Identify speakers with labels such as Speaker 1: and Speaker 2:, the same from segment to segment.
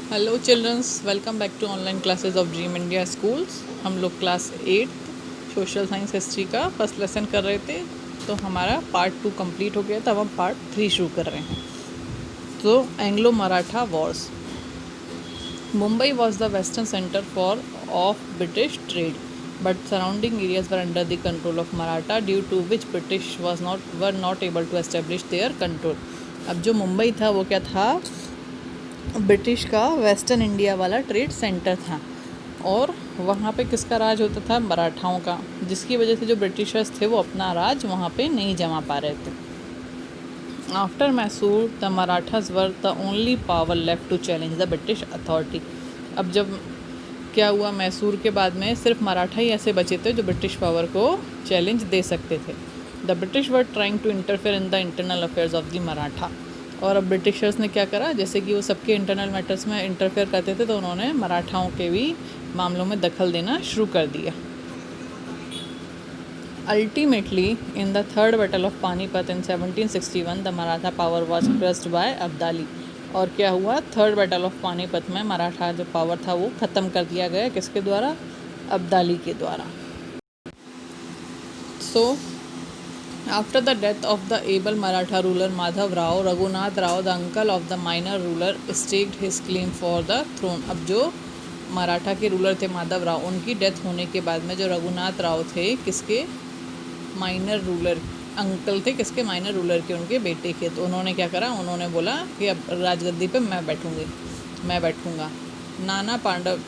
Speaker 1: Hello childrens, welcome back to online classes of dream India schools. हम लोग class 8 social science history का first lesson कर रहे थे। तो हमारा पार्ट 2 कंप्लीट हो गया था। अब हम पार्ट 3 शुरू कर रहे हैं। तो Anglo Maratha wars. Mumbai was the western centre for of British trade, but surrounding areas were under the control of Maratha, due to which British were not able to establish their control. अब जो मुंबई था वो क्या था? ब्रिटिश का वेस्टर्न इंडिया वाला trade centre था, और वहाँ पे किसका राज होता था? मराठाओं का, जिसकी वजह से जो ब्रिटिशर्स थे वो अपना राज वहाँ पे नहीं जमा पा रहे थे। After Mysore the Marathas were the only power left to challenge the British authority. अब जब क्या हुआ, मैसूर के बाद में सिर्फ मराठा ही ऐसे बचे थे जो ब्रिटिश पावर को चैलेंज दे सकते थे। The British were trying to interfere in the internal affairs of the Maratha. और अब ब्रिटिशर्स ने क्या करा, जैसे कि वो सबके इंटरनल मैटर्स में इंटरफेयर करते थे, तो उन्होंने मराठाओं के भी मामलों में दखल देना शुरू कर दिया। Ultimately in the third battle of Panipat in 1761 the Maratha power was crushed by Abdali. और क्या हुआ? थर्ड बैटल ऑफ पानीपत में मराठा जो पावर था वो ख़त्म कर दिया गया। किसके द्वारा? अब्दाली के द्वारा। सो after the death of the able Maratha ruler Madhav Rao, Raghunath Rao, the uncle of the minor ruler, staked his claim for the throne। अब जो मराठा के रूलर थे माधव राव, उनकी डेथ होने के बाद में जो रघुनाथ राव थे, किसके? माइनर रूलर अंकल थे। किसके? माइनर रूलर के, उनके बेटे के। तो उन्होंने क्या करा? उन्होंने बोला कि अब राजगद्दी पे मैं बैठूंगा। नाना Pandav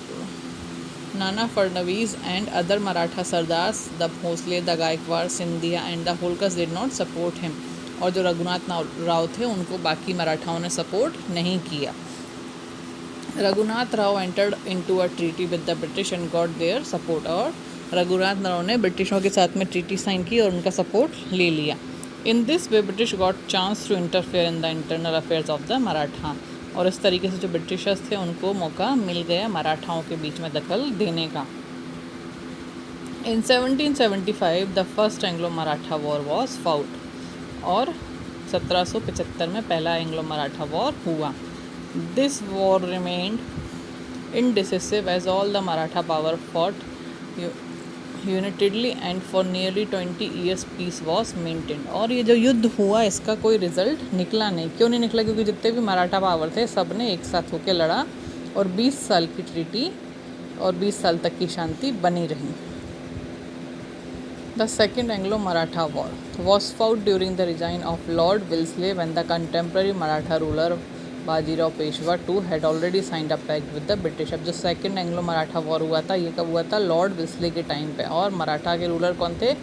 Speaker 1: Nana Fadnavis and other Maratha Sardars, the Bhosle, the Gaikwad, Sindhia and the Holkars did not support him। और जो रघुनाथ राव थे उनको बाकी मराठाओं ने सपोर्ट नहीं किया। Raghunath Rao entered into a treaty with the British and got their support. और रघुनाथ राव ने ब्रिटिशों के साथ में ट्रीटी साइन की और उनका सपोर्ट ले लिया। In this way British got chance to interfere in the internal affairs of the Maratha. और इस तरीके से जो ब्रिटिशर्स थे उनको मौका मिल गया मराठाओं के बीच में दखल देने का। In 1775 the first Anglo Maratha war was fought. और 1775 में पहला एंग्लो मराठा वॉर हुआ। This war remained indecisive as all the Maratha power fought unitedly and for nearly 20 years peace was maintained. और ये जो युद्ध हुआ इसका कोई रिजल्ट निकला नहीं। क्यों नहीं निकला? क्योंकि जितने भी मराठा पावर थे सब ने एक साथ होकर लड़ा, और 20 साल की ट्रीटी और 20 साल तक की शांति बनी रही। The second Anglo Maratha war was fought during the regime of Lord Wellesley when the contemporary Maratha ruler Bajirao Peshwa two had already signed a pact with the British. अब जो सेकेंड एंग्लो मराठा वॉर हुआ था, ये कब हुआ था? लॉर्ड विल्सले के टाइम पे। और मराठा के रूलर कौन थे?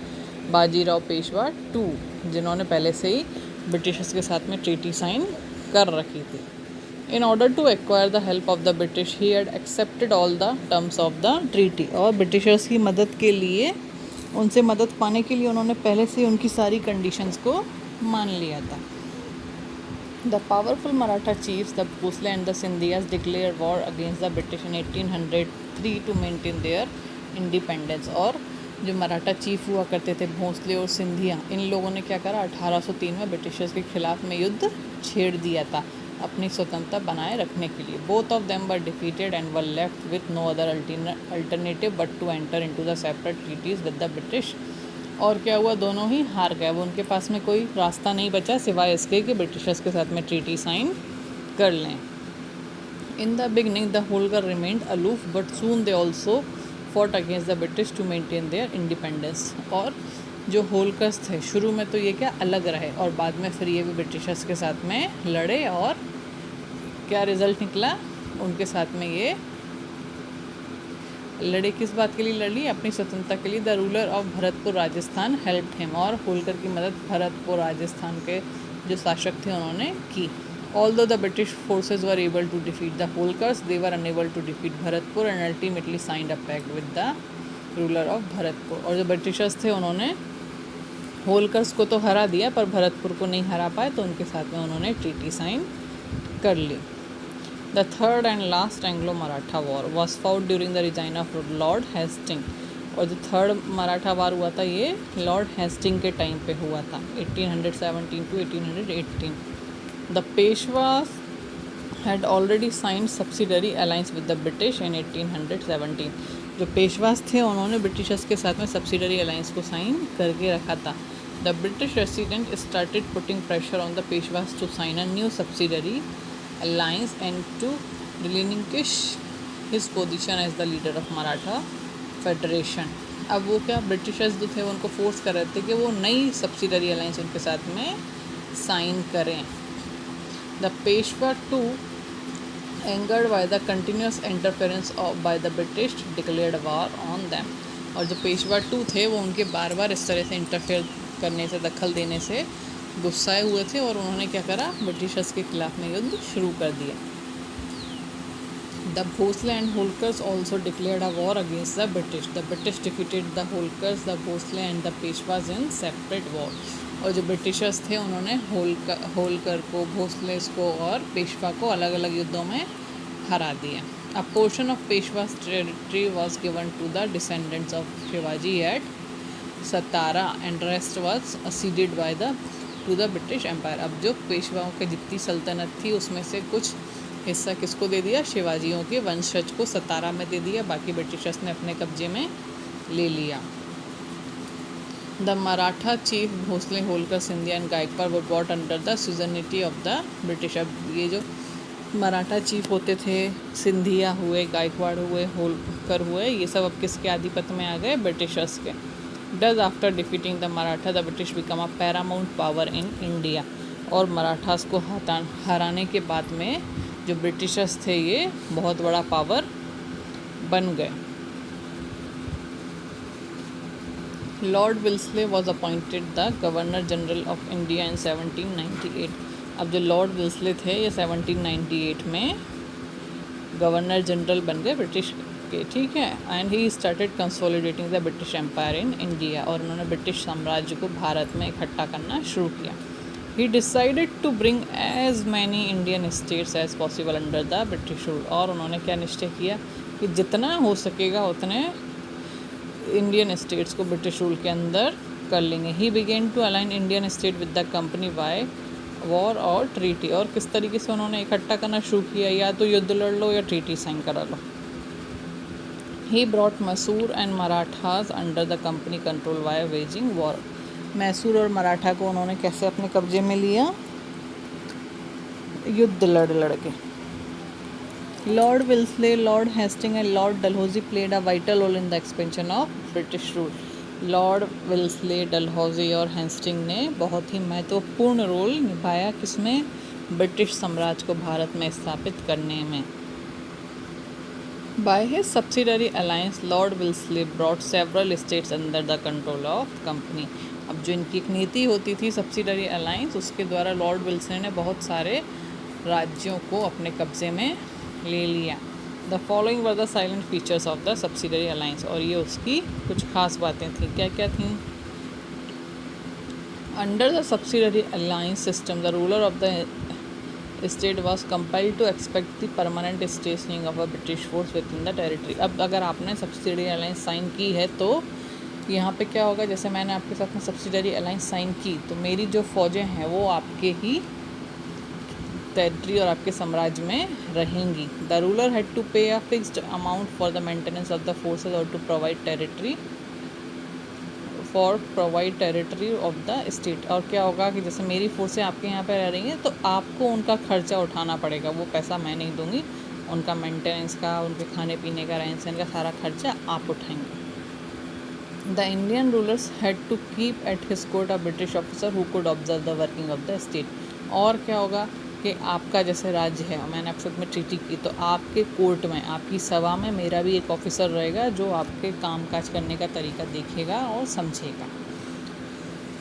Speaker 1: बाजीराव पेशवा टू, जिन्होंने पहले से ही ब्रिटिशर्स के साथ में ट्रीटी साइन कर रखी थी। In order to acquire the help of the British he had accepted all the terms of the treaty. और ब्रिटिशर्स की मदद के लिए, उनसे मदद पाने के लिए उन्होंने पहले से उनकी सारी कंडीशंस को मान लिया था। The powerful Maratha chiefs, the Bhosle and the Sindhiyas, declared war against the British in 1803 to maintain their independence। और जो मराठा चीफ हुआ करते थे, भोंसले और सिंधिया, इन लोगों ने क्या करा? 1803 में ब्रिटिशर्स के खिलाफ में युद्ध छेड़ दिया था अपनी स्वतंत्रता बनाए रखने के लिए। Both of them were defeated and were left with no other alternative but to enter into the separate treaties with the British. और क्या हुआ? दोनों ही हार गए। वो उनके पास में कोई रास्ता नहीं बचा सिवाय इसके कि ब्रिटिशर्स के साथ में ट्रीटी साइन कर लें। In the beginning the Holkar remained aloof, but soon they also fought against the British to maintain their independence. और जो होल्कर्स थे शुरू में तो ये क्या अलग रहे, और बाद में फिर ये भी ब्रिटिशर्स के साथ में लड़े। और क्या रिज़ल्ट निकला? उनके साथ में ये लड़े। किस बात के लिए लड़ी? अपनी स्वतंत्रता के लिए। The ruler of Bharatpur Rajasthan helped him. और होल्कर की मदद भरतपुर राजस्थान के जो शासक थे उन्होंने की। Although the British forces were able to defeat the Holkars, they were unable to defeat Bharatpur and ultimately signed a pact with the ruler of Bharatpur. और जो ब्रिटिशर्स थे उन्होंने होल्कर्स को तो हरा दिया, पर भरतपुर को नहीं हरा पाए, तो उनके साथ में उन्होंने ट्रीटी साइन कर ली। The third and last Anglo Maratha war was fought during the regime of Lord Hastings. और जो थर्ड मराठा वार हुआ था ये लॉर्ड हेस्टिंग के टाइम पे हुआ था, 1817 to 1818। The Peshwa had already signed subsidiary alliance with the British in 1817. जो पेशवास थे उन्होंने ब्रिटिशर्स के साथ में सब्सिडरी अलायंस को साइन करके रखा था. The British resident started putting pressure on the Peshwas to sign a new subsidiary alliance and to relinquish his position as the leader of Maratha federation. अब वो क्या ब्रिटिशर्स जो थे उनको फोर्स कर रहे थे कि वो नई सब्सिडरी अलायंस उनके साथ में साइन करें. The Peshwa too angered by the continuous interference by the British declared war on them. और जो पेशवा टू थे वो उनके बार बार इस तरह से इंटरफेयर करने से, दखल देने से गुस्साए हुए थे और उन्होंने क्या करा, ब्रिटिशर्स के खिलाफ में युद्ध शुरू कर दिया. The Bhosle and Holkars also declared a war against the British. The British defeated the Holkars, the Bhosle and the Peshwas in separate war. और जो ब्रिटिशर्स थे उन्होंने होलकर को, भोसलेस को और पेशवा को अलग अलग युद्धों में हरा दिया. A portion of Peshwa's territory was given to the descendants of Shivaji at Satara and rest was ceded by to the British Empire. अब जो पेशवाओं की जितनी सल्तनत थी उसमें से कुछ हिस्सा किसको दे दिया, शिवाजियों के वंशज को सतारा में दे दिया, बाकी ब्रिटिशर्स ने अपने कब्जे में ले लिया. The Maratha chief Bhonsle, Holkar, Scindia and Gaekwad were brought under the suzerainty of the British. अब ये जो मराठा चीफ होते थे, सिंधिया हुए, गायकवाड़ हुए, होलकर हुए, ये सब अब किसके आधिपत्य में आ गए, ब्रिटिशर्स के. Does after defeating the Maratha the British become a Paramount power in India. और मराठास को हराने के बाद में जो ब्रिटिशर्स थे ये बहुत बड़ा पावर बन गए. Lord Wellesley was appointed the governor general of India in 1798. अब जो लॉर्ड विल्सले थे ये 1798 में गवर्नर जनरल बन गए ब्रिटिश के, ठीक है. And he started consolidating the British empire in India. और उन्होंने ब्रिटिश साम्राज्य को भारत में इकट्ठा करना शुरू किया. He decided to bring as many Indian states as possible under the British rule. और उन्होंने क्या निश्चय किया कि जितना हो सकेगा उतने इंडियन स्टेट्स को ब्रिटिश रूल के अंदर कर लेंगे. He began to align Indian state with the company by war और treaty. और किस तरीके से उन्होंने इकट्ठा करना शुरू किया, या तो युद्ध लड़ लो या ट्रीटी साइन करा लो. He brought Mysore and Marathas under the company control by waging war. Mysore और मराठा को उन्होंने कैसे अपने कब्जे में लिया, युद्ध लड़ के. Lord Wellesley, Lord Hastings and Lord Dalhousie played a vital role in the expansion of British rule. Lord Wellesley, Dalhousie और हेस्टिंग ने बहुत ही महत्वपूर्ण रोल निभाया किसमें, ब्रिटिश साम्राज्य को भारत में स्थापित करने में. By his subsidiary alliance Lord Wellesley brought several states under the control of company. अब जो इनकी एक नीति होती थी सब्सिडरी अलायंस, उसके द्वारा लॉर्ड विल्सले ने बहुत सारे राज्यों को अपने कब्जे में ले लिया. The following were the salient features of the subsidiary alliance. और ये उसकी कुछ खास बातें थी. क्या क्या थी? Under the subsidiary alliance system the ruler of the state was compelled to expect the permanent stationing of a British force within the territory. अब अगर आपने सब्सिडरी अलायंस साइन की है तो यहाँ पे क्या होगा, जैसे मैंने आपके साथ में सब्सिडरी अलायंस साइन की तो मेरी जो फ़ौजें हैं वो आपके ही टेरिटरी और आपके साम्राज्य में रहेंगी. The ruler had to pay a fixed amount for the maintenance of the forces और to provide territory of the state. और क्या होगा कि जैसे मेरी फोर्सें आपके यहाँ पे रह रही हैं तो आपको उनका खर्चा उठाना पड़ेगा, वो पैसा मैं नहीं दूंगी, उनका मेंटेनेंस का, उनके खाने पीने का, रहन सहन का सारा खर्चा आप उठाएंगे. The Indian rulers had to keep at his court a British officer who could observe the working of the state. और क्या होगा कि आपका जैसे राज्य है, मैंने आपके साथ में ट्रीटी की, तो आपके कोर्ट में, आपकी सभा में मेरा भी एक ऑफिसर रहेगा जो आपके कामकाज करने का तरीका देखेगा और समझेगा.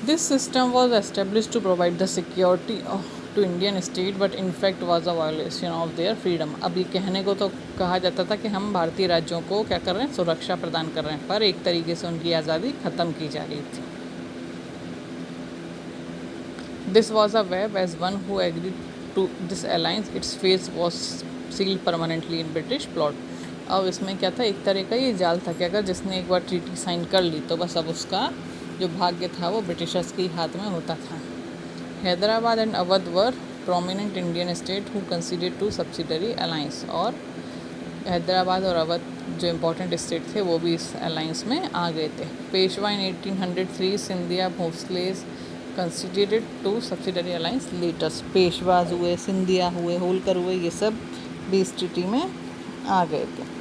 Speaker 1: This system was establish to provide the security to Indian state but in fact was a violation of their freedom. अब ये कहने को तो कहा जाता था कि हम भारतीय राज्यों को क्या कर रहे हैं, सुरक्षा प्रदान कर रहे हैं, पर एक तरीके से उनकी आज़ादी ख़त्म की जा रही थी. This was a web as one who agreed to this alliance its face was sealed permanently in British plot. अब इसमें क्या था, एक तरह का ये जाल था कि अगर जिसने एक बार ट्रीटी साइन कर ली तो बस अब उसका जो भाग्य था वो ब्रिटिशर्स के हाथ में होता था. Hyderabad and Awadh were prominent Indian state who conceded to subsidiary alliance. और हैदराबाद और अवध जो इम्पोर्टेंट स्टेट थे वो भी इस अलाइंस में आ गए थे. Peshwa in 1803, Scindia Bhonsles considered to subsidiary alliance letters. Peshwas हुए, सिंधिया हुए, होलकर हुए, ये सब भी इस ट्रीटी में आ गए थे.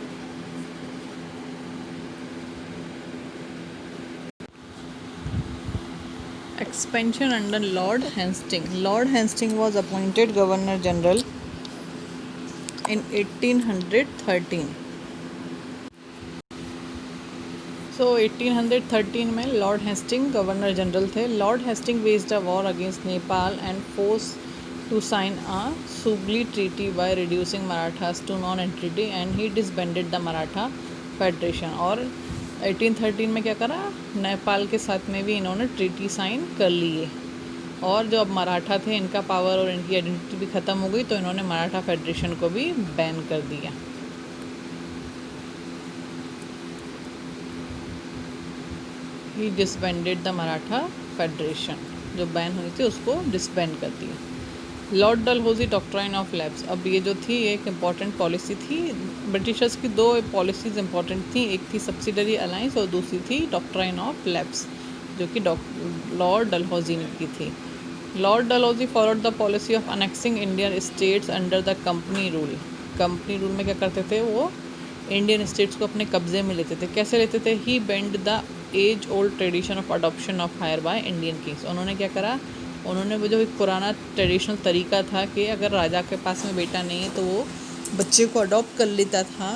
Speaker 1: Expansion under Lord Hastings. Lord Hastings was appointed Governor General in 1813. So 1813 में लॉर्ड हेस्टिंग गवर्नर जनरल थे. Lord Hastings waged a war against Nepal and force to sign a Sugauli treaty by reducing Marathas to non entity and he disbanded the Maratha federation. और 1813 में क्या करा, नेपाल के साथ में भी इन्होंने ट्रीटी साइन कर लिए. और जो अब मराठा थे इनका पावर और इनकी आइडेंटिटी भी ख़त्म हो गई, तो इन्होंने मराठा फेडरेशन को भी बैन कर दिया. ही डिसबैंडेड द मराठा फेडरेशन, जो बैन हुई थी उसको डिसबैंड कर दिया. Lord Dalhousie doctrine of labs. अब ये जो थी एक इम्पॉर्टेंट पॉलिसी थी. ब्रिटिशर्स की दो पॉलिसीज़ इंपॉर्टेंट थी, एक थी सब्सिडरी अलाइंस और दूसरी थी डॉक्ट्राइन ऑफ लैब्स, जो कि लॉर्ड डलहौजी ने की थी. Lord Dalhousie followed the policy of annexing Indian states under the company rule. Company rule में क्या करते थे, वो इंडियन स्टेट्स को अपने कब्जे में लेते थे. कैसे लेते थे? He bend the age old tradition of adoption of heir by Indian kings. उन्होंने क्या करा, उन्होंने वो जो एक पुराना ट्रेडिशनल तरीका था कि अगर राजा के पास में बेटा नहीं है तो वो बच्चे को अडॉप्ट कर लेता था,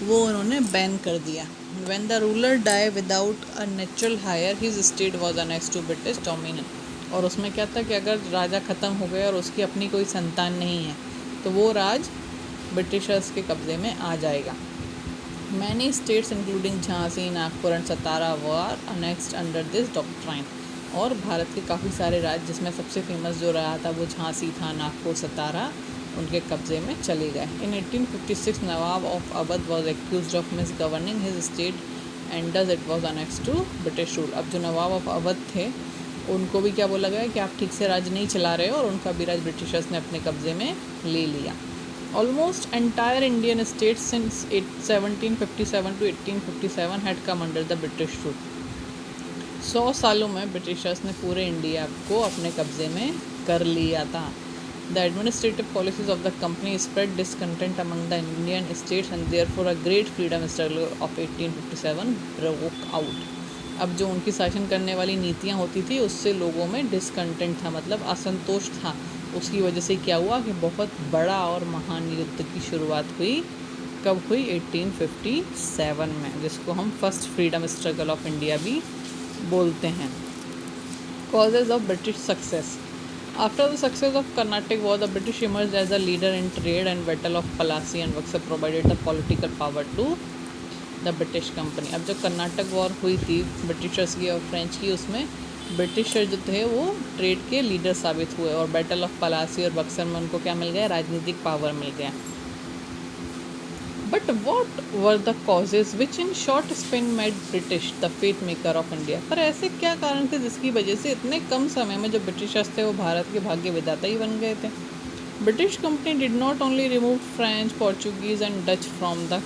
Speaker 1: वो उन्होंने बैन कर दिया. When the ruler die without a natural heir his state was annexed to British dominion. और उसमें क्या था कि अगर राजा ख़त्म हो गया और उसकी अपनी कोई संतान नहीं है तो वो राज ब्रिटिशर्स के कब्ज़े में आ जाएगा. Many states including Jhansi, Nagpur and Satara were annexed under this doctrine. और भारत के काफ़ी सारे राज्य, जिसमें सबसे फेमस जो रहा था वो झांसी था, नागपुर, सतारा, उनके कब्ज़े में चले गए. In 1856 nawab of Awadh was accused of misgoverning his state and thus it was annexed to British rule. अब जो नवाब ऑफ अवध थे उनको भी क्या बोला गया कि आप ठीक से राज नहीं चला रहे हो, और उनका भी राज ब्रिटिशर्स ने अपने कब्ज़े में ले लिया. Almost entire Indian states since 1757 to 1857 had come under the British rule. 100 सालों में ब्रिटिशर्स ने पूरे इंडिया को अपने कब्ज़े में कर लिया था. The administrative policies of the company spread discontent among the Indian states and therefore a great freedom struggle of 1857 broke out. अब जो उनकी शासन करने वाली नीतियाँ होती थी उससे लोगों में डिसकंटेंट था, मतलब असंतोष था. उसकी वजह से क्या हुआ कि बहुत बड़ा और महान युद्ध की शुरुआत हुई. कब हुई? 1857 में, जिसको हम first freedom struggle of India भी बोलते हैं. Causes of British success. After the success of Karnataka war the British emerge as a leader in trade and battle of Plassey and Buxar provided the political power to the British company. अब जो Karnataka war हुई थी Britishers की और French की, उसमें britisher जो थे वो ट्रेड के लीडर साबित हुए, और बैटल ऑफ पलासी और बक्सर में उनको क्या मिल गया? राजनीतिक पावर मिल गया. But what were the causes which in short span made British the fate maker of India. पर ऐसे क्या कारण थे जिसकी वजह से इतने कम समय में जो ब्रिटिशर्स थे वो भारत के भाग्य विधाता ही बन गए थे. British company did not only remove French, Portuguese and Dutch from the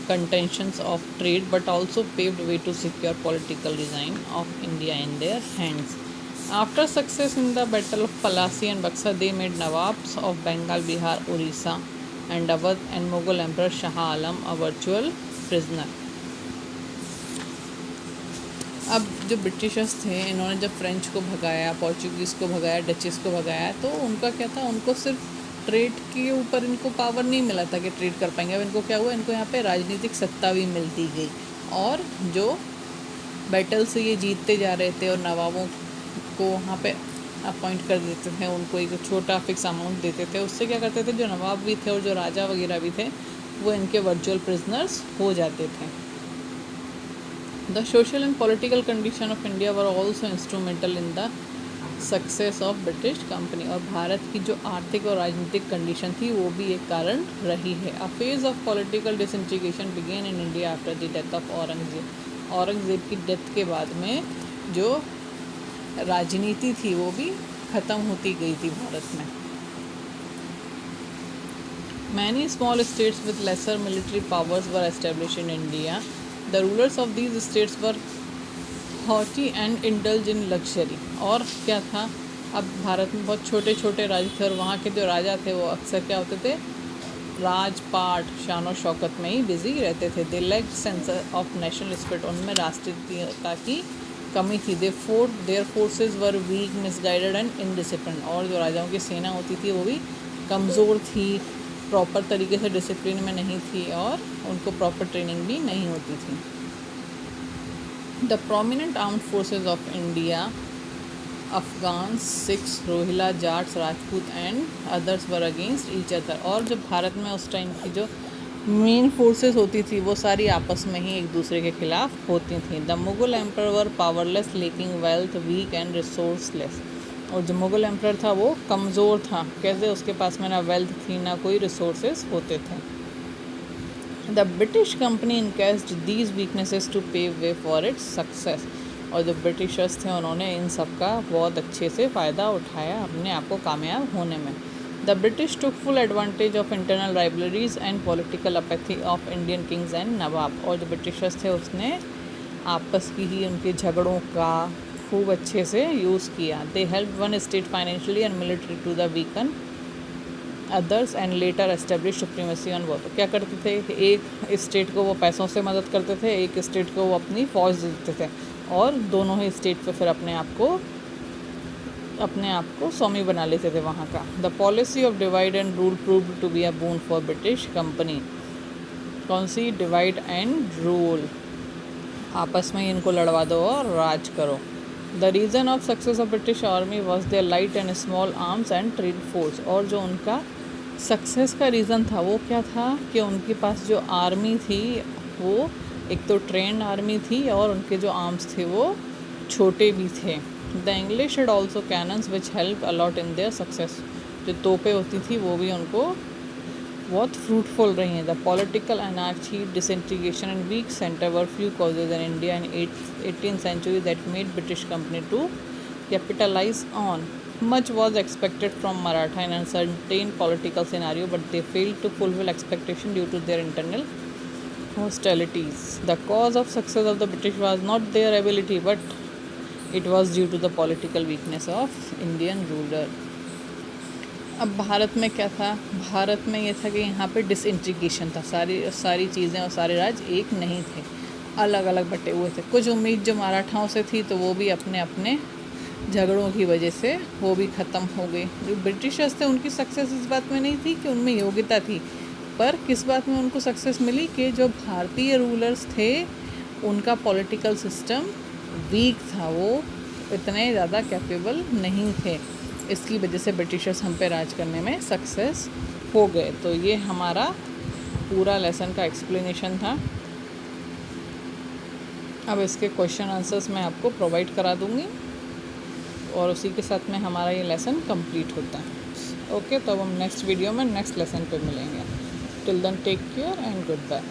Speaker 1: contentions of trade but also paved way to secure political design of India in their hands. After success in the battle of Palasi and Buxar, they made Nawabs of Bengal, Bihar, Orissa and Awadh and Mughal Emperor Shah Alam a virtual prisoner. अब जो Britishers थे इन्होंने जब French को भगाया, Portuguese को भगाया, duchess को भगाया, तो उनका क्या था, उनको सिर्फ ट्रेड के ऊपर इनको पावर नहीं मिला था कि ट्रेड कर पाएंगे. अब इनको क्या हुआ, इनको यहाँ पे राजनीतिक सत्ता भी मिलती गई, और जो बैटल से ये जीतते जा रहे थे और नवाबों को वहाँ पे अपॉइंट कर देते थे, उनको एक छोटा फिक्स अमाउंट देते थे. उससे क्या करते थे, जो नवाब भी थे और जो राजा वगैरह भी थे वो इनके वर्चुअल प्रिजनर्स हो जाते थे. The social and political condition of India were also instrumental in the success of British company. और भारत की जो आर्थिक और राजनीतिक कंडीशन थी वो भी एक कारण रही है. A phase of political disintegration began in India after the death of Aurangzeb. Aurangzeb की डेथ के बाद में जो राजनीति थी वो भी ख़त्म होती गई थी भारत में. Many small states with lesser military powers were established in India. The rulers of these states were haughty and indulged in luxury. और क्या था, अब भारत में बहुत छोटे छोटे राज्य थे और वहाँ के जो राजा थे वो अक्सर क्या होते थे, राजपाट शान शौकत में ही बिजी रहते थे. They lacked sense of national spirit, उनमें राष्ट्रीयता की कमी थी. Their forces were weak, misguided and indiscipline. और जो राजाओं की सेना होती थी वो भी कमज़ोर थी, प्रॉपर तरीके से डिसिप्लिन में नहीं थी और उनको प्रॉपर ट्रेनिंग भी नहीं होती थी. The prominent armed forces of India, Afghan, Sikhs, Rohilla, Jats, Rajput and others were against each other. और जो भारत में उस टाइम की जो मेन फोर्सेस होती थी वो सारी आपस में ही एक दूसरे के खिलाफ होती थी. The Mughal emperor were powerless, lacking wealth, weak and resourceless. और जो मुगल एम्पर था वो कमज़ोर था. कैसे? उसके पास में ना वेल्थ थी ना कोई रिसोर्सेज होते थे. The British company encashed these weaknesses to pave way for its success. और जो ब्रिटिशर्स थे उन्होंने इन सब का बहुत अच्छे से फ़ायदा उठाया अपने आप को कामयाब होने में. The British took full advantage of internal rivalries and political apathy of Indian kings and nawab. और जो ब्रिटिशर्स थे उसने आपस की ही उनके झगड़ों का खूब अच्छे से यूज़ किया. They help one state financially and military to the weaken others and later establish supremacy on both. क्या करते थे, एक स्टेट को वो पैसों से मदद करते थे, एक स्टेट को वो अपनी फौज देते थे और दोनों ही स्टेट पे फिर अपने आप को स्वामी बना लेते थे वहाँ का. The policy of divide and rule proved to be a boon for British company. कौन सी? Divide and rule. आपस में इनको लड़वा दो और राज करो. The reason of success of British army was their light and small arms and trade force. और जो उनका सक्सेस का रीज़न था वो क्या था कि उनके पास जो आर्मी थी वो एक तो ट्रेंड आर्मी थी और उनके जो आर्म्स थे वो छोटे भी थे. The English had also cannons which help a lot in their success. जो तोपें होती थी वो भी उनको बहुत फ्रूटफुल रही हैं. The political anarchy, disintegration and weak centre were few causes in India in 18th century that made British company to capitalize on. Much was expected from Maratha in uncertain political scenario, but they failed to fulfill expectation due to their internal hostilities. The cause of success of the British was not their ability, but it was due to the political weakness of Indian ruler. अब भारत में क्या था, भारत में ये था कि यहाँ पे डिसइंटीग्रेशन था. सारी चीज़ें और सारे राज्य एक नहीं थे, अलग अलग बटे हुए थे. कुछ उम्मीद जो मराठाओं से थी तो वो भी अपने अपने झगड़ों की वजह से वो भी ख़त्म हो गई. जो ब्रिटिशर्स थे उनकी सक्सेस इस बात में नहीं थी कि उनमें योग्यता थी, पर किस बात में उनको सक्सेस मिली कि जो भारतीय रूलर्स थे उनका पॉलिटिकल सिस्टम वीक था, वो इतने ज़्यादा कैपेबल नहीं थे. इसकी वजह से ब्रिटिशर्स हम पे राज करने में सक्सेस हो गए. तो ये हमारा पूरा लेसन का एक्सप्लेनेशन था. अब इसके क्वेश्चन आंसर्स मैं आपको प्रोवाइड करा दूँगी और उसी के साथ में हमारा ये लेसन कंप्लीट होता है. ओके, तो अब हम नेक्स्ट वीडियो में नेक्स्ट लेसन पे मिलेंगे. Till then take care and good bye.